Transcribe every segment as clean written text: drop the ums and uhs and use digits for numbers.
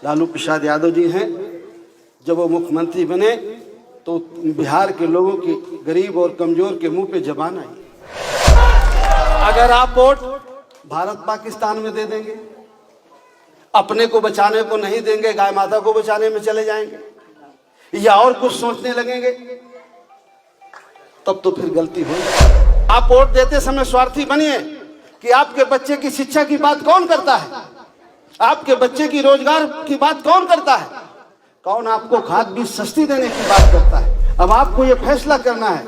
लालू प्रसाद यादव जी हैं। जब वो मुख्यमंत्री बने तो बिहार के लोगों की, गरीब और कमजोर के मुंह पे जबान आई, अगर आप वोट भारत पाकिस्तान में दे देंगे, अपने को बचाने को नहीं देंगे, गाय माता को बचाने में चले जाएंगे या और कुछ सोचने लगेंगे, तब तो फिर गलती होगी। आप वोट देते समय स्वार्थी बनिए कि आपके बच्चे की शिक्षा की बात कौन करता है, आपके बच्चे की रोजगार की बात कौन करता है, कौन आपको खाद बीज सस्ती देने की बात करता है। अब आपको ये फैसला करना है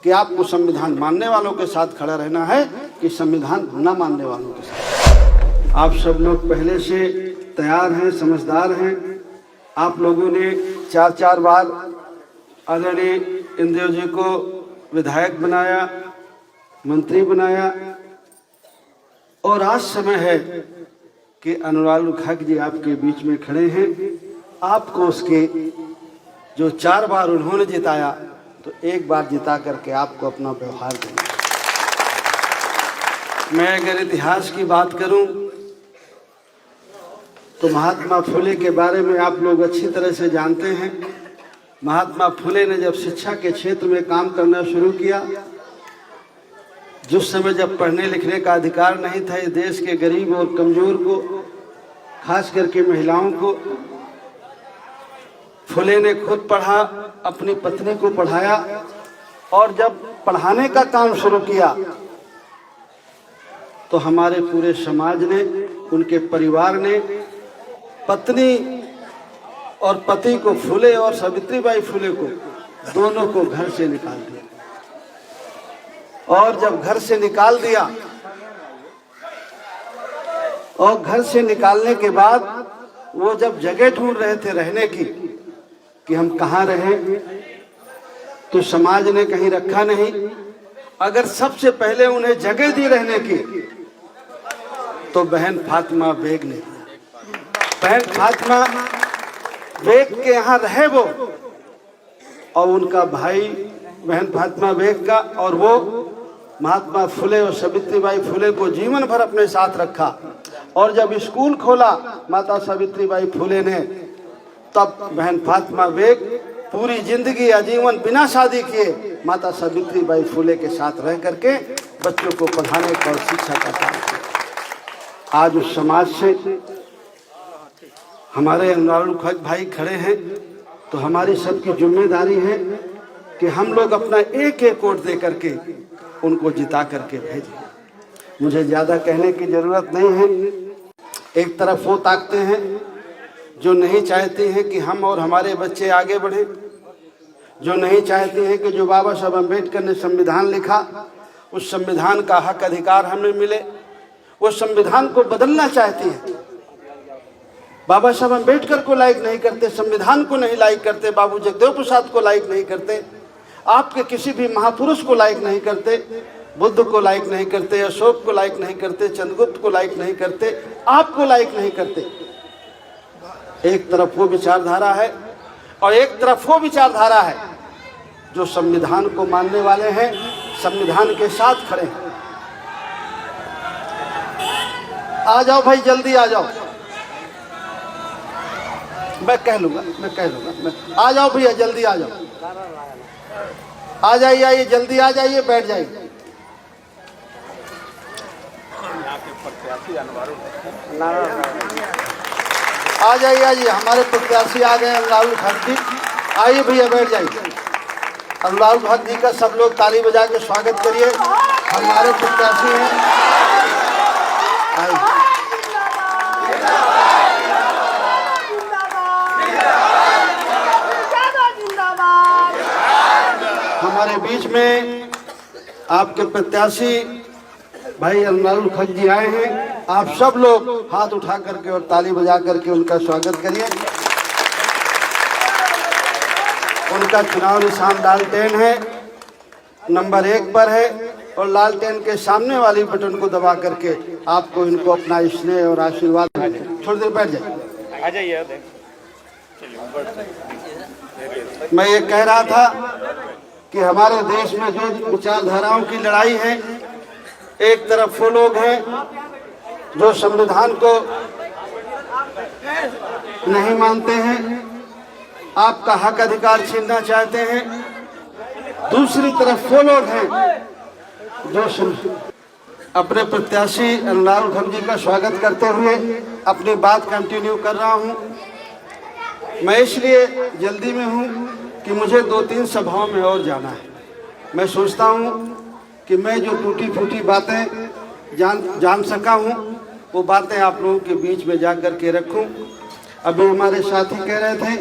कि आपको संविधान मानने वालों के साथ खड़ा रहना है कि संविधान न मानने वालों के साथ। आप सब लोग पहले से तैयार हैं, समझदार हैं। आप लोगों ने 4 बार आदरणीय इंद्रदेव जी को विधायक बनाया, मंत्री बनाया, और आज समय है कि अनुराग खाक जी आपके बीच में खड़े हैं। आपको उसके जो 4 बार उन्होंने जिताया, तो 1 बार जिता करके आपको अपना व्यवहार देना। मैं अगर इतिहास की बात करूं तो महात्मा फुले के बारे में आप लोग अच्छी तरह से जानते हैं। महात्मा फुले ने जब शिक्षा के क्षेत्र में काम करना शुरू किया, जिस समय जब पढ़ने लिखने का अधिकार नहीं था इस देश के गरीब और कमजोर को, खास करके महिलाओं को, फुले ने खुद पढ़ा, अपनी पत्नी को पढ़ाया, और जब पढ़ाने का काम शुरू किया तो हमारे पूरे समाज ने, उनके परिवार ने पत्नी और पति को, फुले और सावित्रीबाई फुले को, दोनों को घर से निकाल दिया। और जब घर से निकाल दिया, और घर से निकालने के बाद वो जब जगह ढूंढ रहे थे रहने की कि हम कहाँ रहें, तो समाज ने कहीं रखा नहीं। अगर सबसे पहले उन्हें जगह दी रहने की तो बहन फातिमा बेग ने, बहन फातिमा बेग के यहाँ रहे वो, और उनका भाई बहन फातिमा बेग का, और वो महात्मा फुले और सावित्रीबाई फुले को जीवन भर अपने साथ रखा। और जब स्कूल खोला माता सावित्रीबाई फुले ने, तब बहन फातिमा बेग पूरी जिंदगी आजीवन बिना शादी किए माता सावित्रीबाई फुले के साथ रह करके बच्चों को पढ़ाने का और शिक्षा का काम किया। आज उस समाज से हमारे अनुराग खाक भाई खड़े हैं, तो हमारी सबकी जिम्मेदारी है कि हम लोग अपना एक वोट दे करके उनको जिता करके भेजें। मुझे ज़्यादा कहने की ज़रूरत नहीं है। एक तरफ वो ताकतें हैं जो नहीं चाहती हैं कि हम और हमारे बच्चे आगे बढ़ें, जो नहीं चाहती हैं कि जो बाबा साहब अम्बेडकर ने संविधान लिखा, उस संविधान का हक अधिकार हमें मिले, वो संविधान को बदलना चाहती हैं। बाबा साहब अम्बेडकर को लाइक नहीं करते, संविधान को नहीं लाइक करते, बाबू जगदेव प्रसाद को लाइक नहीं करते, आपके किसी भी महापुरुष को लाइक नहीं करते, बुद्ध को लाइक नहीं करते, अशोक को लाइक नहीं करते, चंद्रगुप्त को लाइक नहीं करते, आपको लाइक नहीं करते। एक तरफ वो विचारधारा है और एक तरफ वो विचारधारा है जो संविधान को मानने वाले हैं, संविधान के साथ खड़े हैं। आ जाओ भाई, जल्दी आ जाओ, मैं कह लूंगा। आ जाओ भैया, जल्दी आ जाओ, आ जाइए, आइए जल्दी आ जाइए, बैठ जाइए। आ जाइए, आइए, हमारे प्रत्याशी आ गए अनुराग खाक जी। आइए भैया, बैठ जाइए। अनुराग खाक जी का सब लोग ताली बजा के स्वागत करिए, हमारे प्रत्याशी हैं। आइए। हमारे बीच में आपके प्रत्याशी भाई अनुराग खाक जी आए हैं। आप सब लोग हाथ उठा करके और ताली बजा करके उनका स्वागत करिए। उनका चुनाव निशान लालटेन है, नंबर 1 पर है, और लालटेन के सामने वाली बटन को दबा करके आपको इनको अपना स्नेह और आशीर्वाद मिले। थोड़ी देर बैठ जाइए, आ जाइए। मैं ये कह रहा था कि हमारे देश में जो विचारधाराओं की लड़ाई है, एक तरफ वो लोग हैं जो संविधान को नहीं मानते हैं, आपका हक अधिकार छीनना चाहते हैं। दूसरी तरफ वो लोग हैं जो अपने प्रत्याशी अनुराग उधम जी का स्वागत करते हुए अपनी बात कंटिन्यू कर रहा हूं। मैं इसलिए जल्दी में हूं कि मुझे 2-3 सभाओं में और जाना है। मैं सोचता हूं कि मैं जो टूटी फूटी बातें जान सका हूं वो बातें आप लोगों के बीच में जा कर के रखूं। अभी हमारे साथी कह रहे थे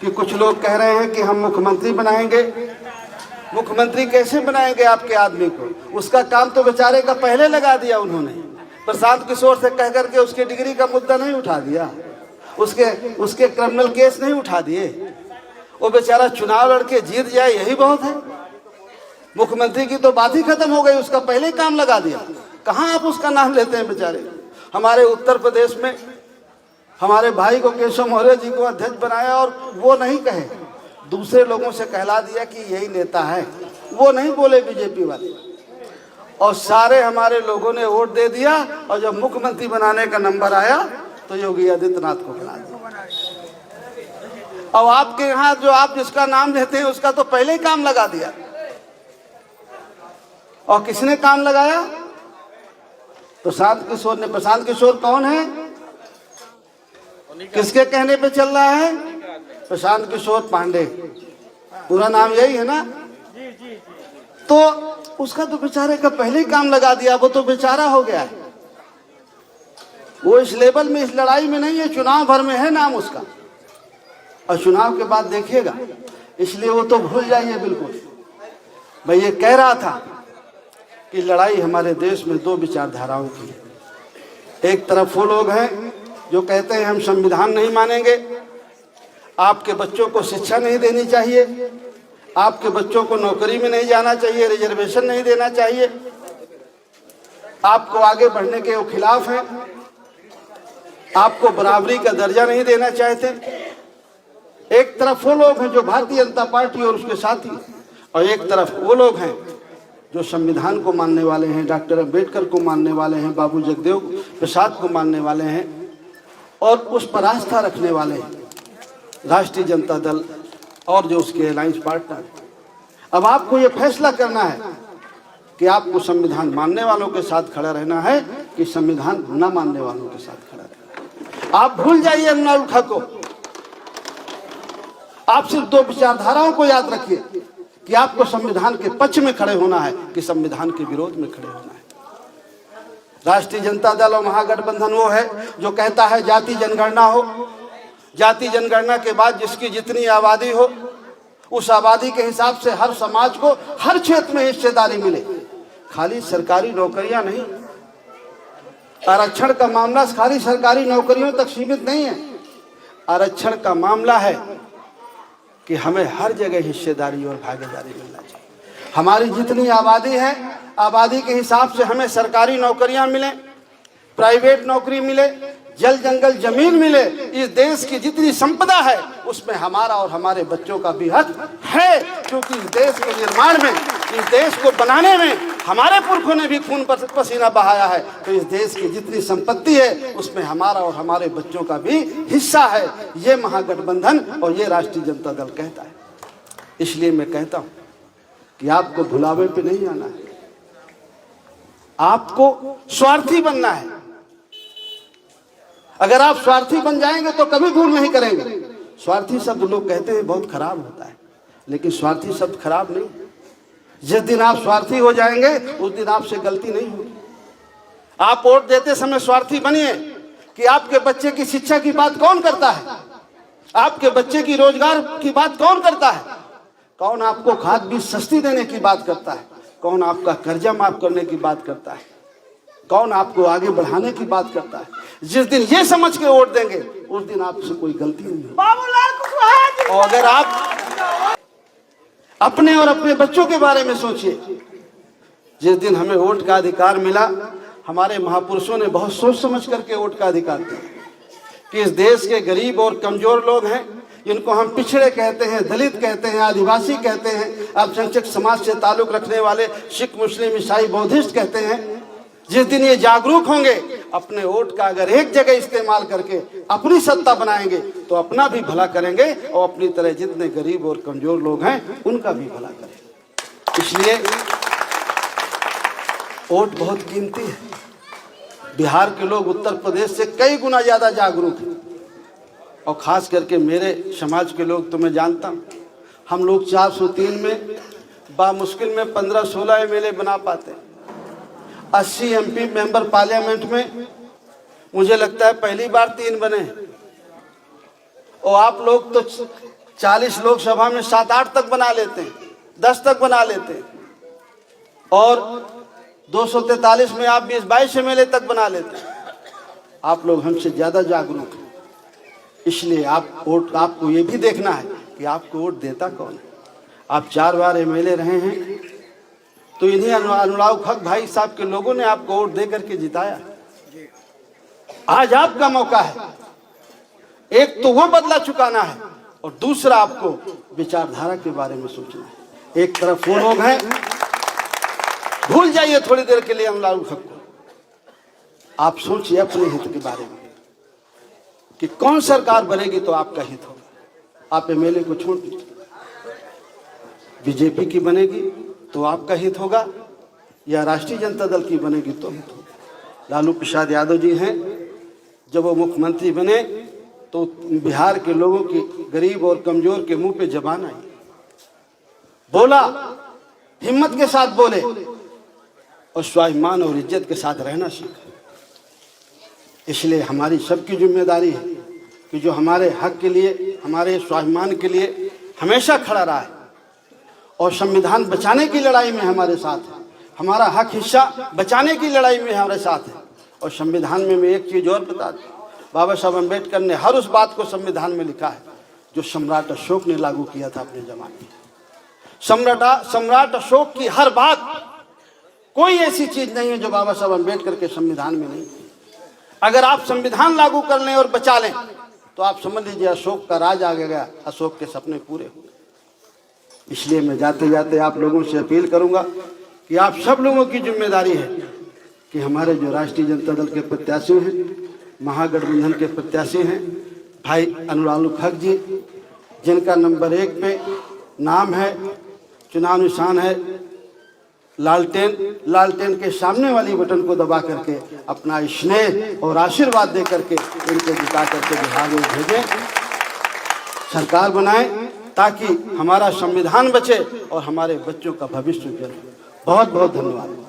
कि कुछ लोग कह रहे हैं कि हम मुख्यमंत्री बनाएंगे। मुख्यमंत्री कैसे बनाएंगे आपके आदमी को? उसका काम तो बेचारे का पहले लगा दिया उन्होंने। प्रशांत किशोर से कह करके उसके डिग्री का मुद्दा नहीं उठा दिया, उसके क्रिमिनल केस नहीं उठा दिए। वो बेचारा चुनाव लड़के जीत जाए यही बहुत है। मुख्यमंत्री की तो बात ही खत्म हो गई, उसका पहले काम लगा दिया। कहाँ आप उसका नाम लेते हैं बेचारे? हमारे उत्तर प्रदेश में हमारे भाई को केशव मौर्य जी को अध्यक्ष बनाया और वो नहीं कहे, दूसरे लोगों से कहला दिया कि यही नेता है। वो नहीं बोले बीजेपी वाले, और सारे हमारे लोगों ने वोट दे दिया। और जब मुख्यमंत्री बनाने का नंबर आया तो योगी आदित्यनाथ को बना दिया। और आपके यहाँ जो आप जिसका नाम लेते हैं उसका तो पहले ही काम लगा दिया। और किसने काम लगाया? प्रशांत किशोर ने। प्रशांत किशोर कौन है? किसके कहने पे चल रहा है? प्रशांत किशोर पांडे, पूरा नाम यही है ना? तो उसका तो बेचारे का पहले ही काम लगा दिया। वो तो बेचारा हो गया है। वो इस लेवल में, इस लड़ाई में नहीं है, चुनाव भर में है नाम उसका, और चुनाव के बाद देखिएगा। इसलिए वो तो भूल जाइए बिल्कुल। मैं ये कह रहा था कि लड़ाई हमारे देश में 2 विचारधाराओं की है। एक तरफ वो लोग हैं जो कहते हैं हम संविधान नहीं मानेंगे, आपके बच्चों को शिक्षा नहीं देनी चाहिए, आपके बच्चों को नौकरी में नहीं जाना चाहिए, रिजर्वेशन नहीं देना चाहिए, आपको आगे बढ़ने के वो खिलाफ हैं, आपको बराबरी का दर्जा नहीं देना चाहते। एक तरफ वो लोग हैं जो भारतीय जनता पार्टी और उसके साथी, और एक तरफ वो लोग हैं जो संविधान को मानने वाले हैं, डॉक्टर अंबेडकर को मानने वाले हैं, बाबू जगदेव प्रसाद को मानने वाले हैं, और उस पर आस्था रखने वाले हैं राष्ट्रीय जनता दल और जो उसके अलायंस पार्टनर। अब आपको ये फैसला करना है कि आपको संविधान मानने वालों के साथ खड़ा रहना है कि संविधान न मानने वालों के साथ खड़ा रहना है। आप भूल जाइए अनुराग को, आप सिर्फ 2 विचारधाराओं को याद रखिए कि आपको संविधान के पक्ष में खड़े होना है कि संविधान के विरोध में खड़े होना है। राष्ट्रीय जनता दल और महागठबंधन वो है जो कहता है जाति जनगणना हो, जाति जनगणना के बाद जिसकी जितनी आबादी हो उस आबादी के हिसाब से हर समाज को हर क्षेत्र में हिस्सेदारी मिले। खाली सरकारी नौकरियां नहीं, आरक्षण का मामला खाली सरकारी नौकरियों तक सीमित नहीं है। आरक्षण का मामला है कि हमें हर जगह हिस्सेदारी और भागीदारी मिलना चाहिए। हमारी जितनी आबादी है, आबादी के हिसाब से हमें सरकारी नौकरियां मिले, प्राइवेट नौकरी मिले, जल जंगल जमीन मिले। इस देश की जितनी संपदा है उसमें हमारा और हमारे बच्चों का भी हक है, क्योंकि इस देश के निर्माण में, इस देश को बनाने में हमारे पुरखों ने भी खून पसीना बहाया है। तो इस देश की जितनी संपत्ति है उसमें हमारा और हमारे बच्चों का भी हिस्सा है। ये महागठबंधन और ये राष्ट्रीय जनता दल कहता है। इसलिए मैं कहता हूं कि आपको भुलावे पे नहीं आना है, आपको स्वार्थी बनना है। अगर आप स्वार्थी बन जाएंगे तो कभी भूल नहीं करेंगे। स्वार्थी शब्द लोग कहते हैं बहुत खराब होता है, लेकिन स्वार्थी शब्द खराब नहीं। जिस दिन आप स्वार्थी हो जाएंगे उस दिन आपसे गलती नहीं होगी। आप वोट देते समय स्वार्थी बनिए कि आपके बच्चे की शिक्षा की बात कौन करता है, आपके बच्चे की रोजगार की बात कौन करता है, कौन आपको खाद बीज सस्ती देने की बात करता है, कौन आपका कर्जा माफ करने की बात करता है, कौन आपको आगे बढ़ाने की बात करता है। जिस दिन ये समझ के वोट देंगे उस दिन आपसे कोई गलती नहीं होगी। और अगर आप अपने और अपने बच्चों के बारे में सोचिए, जिस दिन हमें वोट का अधिकार मिला, हमारे महापुरुषों ने बहुत सोच समझ करके वोट का अधिकार दिया कि इस देश के गरीब और कमजोर लोग हैं, जिनको हम पिछड़े कहते हैं, दलित कहते हैं, आदिवासी कहते हैं, अल्पसंख्यक समाज से ताल्लुक रखने वाले सिख, मुस्लिम, ईसाई, बौद्धिस्ट कहते हैं। जिस दिन ये जागरूक होंगे अपने वोट का अगर एक जगह इस्तेमाल करके अपनी सत्ता बनाएंगे तो अपना भी भला करेंगे और अपनी तरह जितने गरीब और कमजोर लोग हैं उनका भी भला करेंगे। इसलिए वोट बहुत कीमती है। बिहार के लोग उत्तर प्रदेश से कई गुना ज्यादा जागरूक हैं और खास करके मेरे समाज के लोग तो मैं जानता हूँ, हम लोग 403 में बामुश्किल में 15-16 एमएलए बना पाते, 80 एमपी मेंबर पार्लियामेंट में मुझे लगता है पहली बार 3 बने, और आप लोग तो 40 लोकसभा में 7-8 तक बना लेते हैं, 10 तक बना लेते हैं, और 243 में आप 20-22 एमएलए तक बना लेते हैं। आप लोग हमसे ज्यादा जागरूक हैं। इसलिए आप वोट, आपको ये भी देखना है कि आपको वोट देता कौन है। आप 4 बार एमएलए रहे हैं तो इन्हीं अनुराग हक भाई साहब के लोगों ने आपको वोट दे करके जिताया। आज आपका मौका है, एक तो वो बदला चुकाना है और दूसरा आपको विचारधारा के बारे में सोचना है। एक तरफ वो लोग हैं, भूल जाइए थोड़ी देर के लिए अनुराग हक को, आप सोचिए अपने हित के बारे में कि कौन सरकार बनेगी तो आपका हित होगा। आप एमएलए को छोड़ दीजिए, बीजेपी की बनेगी तो आपका हित होगा या राष्ट्रीय जनता दल की बनेगी तो हित होगा। लालू प्रसाद यादव जी हैं, जब वो मुख्यमंत्री बने तो बिहार के लोगों की, गरीब और कमजोर के मुंह पे जबान आई, बोला, हिम्मत के साथ बोले और स्वाभिमान और इज्जत के साथ रहना सीखा। इसलिए हमारी सबकी जिम्मेदारी है कि जो हमारे हक के लिए, हमारे स्वाभिमान के लिए हमेशा खड़ा रहा है और संविधान बचाने की लड़ाई में हमारे साथ है, हमारा हक हिस्सा बचाने की लड़ाई में हमारे साथ है। और संविधान में मैं एक चीज और बता दूं, बाबा साहब अम्बेडकर ने हर उस बात को संविधान में लिखा है जो सम्राट अशोक ने लागू किया था अपने जमाने में। सम्राट अशोक की हर बात, कोई ऐसी चीज नहीं है जो बाबा साहब अम्बेडकर के संविधान में नहीं। अगर आप संविधान लागू कर लें और बचा लें तो आप समझ लीजिए अशोक का राज आ गया, अशोक के सपने पूरे हुए। इसलिए मैं जाते जाते आप लोगों से अपील करूंगा कि आप सब लोगों की जिम्मेदारी है कि हमारे जो राष्ट्रीय जनता दल के प्रत्याशी हैं, महागठबंधन के प्रत्याशी हैं, भाई अनुराग हक जी, जिनका नंबर 1 पे नाम है, चुनाव निशान है लालटेन के सामने वाली बटन को दबा करके अपना स्नेह और आशीर्वाद दे करके इनको जिता करके बिहार में भेजें, सरकार बनाएं ताकि हमारा संविधान बचे और हमारे बच्चों का भविष्य उज्जवल हो। बहुत बहुत धन्यवाद।